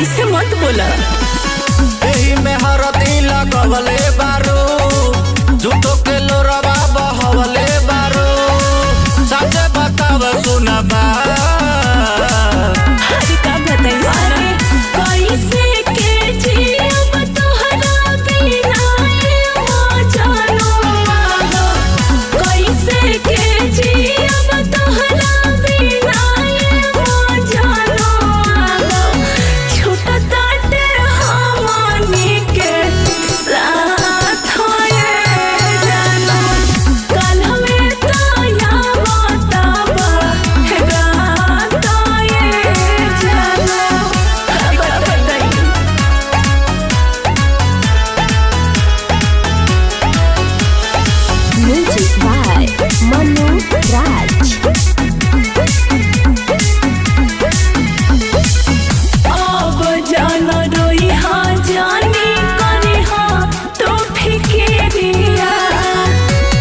ऐसे मत बोला। एही में हरदी लगवले बारू, झूठो के लोरवा बहवले बारू। सच बताव सुनबा अरे का बताई कैसे के जियब तोहरा बिना जानो कैसे के जियब तोहरा बिना जानो छोटा ताटे हमनी के साथ होए जानो कल हमें तो याद बताबा रात आए जानो। Music by Manu Raj. अब जाना रोई हाँ जानी करे हाँ तो फिकिरिया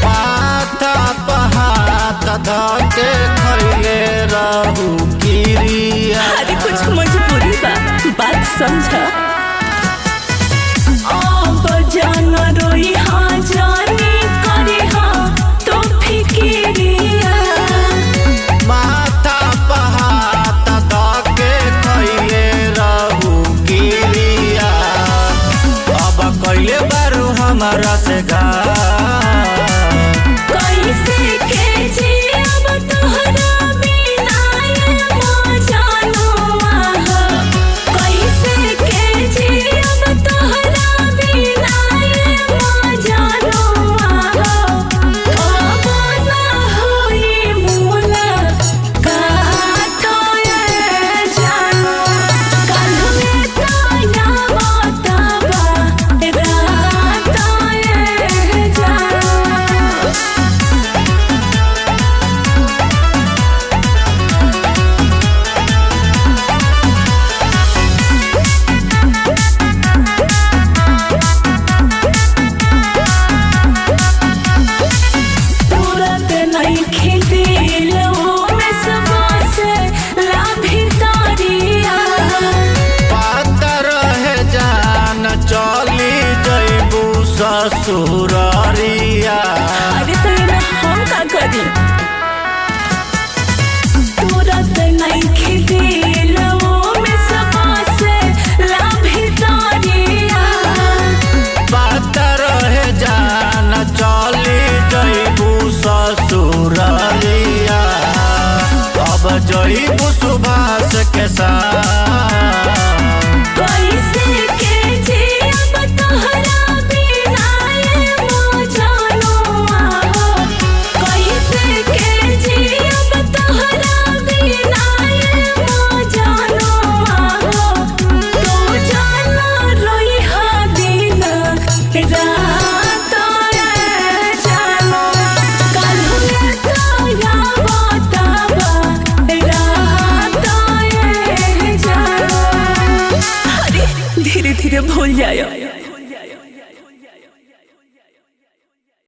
पाता पहात धके खैले रहू किरिया। अरे कुछ मजबूरी बा बात समझा। अब जाना रोई हाँ जानी करे हाँ तो फिकिरिया माथा पहात धके खैले रहू किरिया। अब कैले बारू हमारा से कैसे के जियब तोहरा बिना जानो कैसे के जियब तोहरा बिना जानो अब ना होई मुलाकात जानो कल में तो याद बताबा रात आए जानो। तुरंत नहीं खिदिल में सबा से लाभी तारिया पता रहे जान चली जैबू ससुरारिया। अरे तो ये हम का करी तुरंत नहीं खिदिल में सबा से लाभी तारिया पता रहे जान चली जैबू ससुरारिया। अब जैबू सुभाष के साथ कैसे के जियब तोहरा बिना जानो कैसे के जियब तोहरा बिना जानो तू जानो रोई हा दिन रात आए जानो कल में तो याद बताबा रात आए जानो। अरे धीरे धीरे भूल जायो।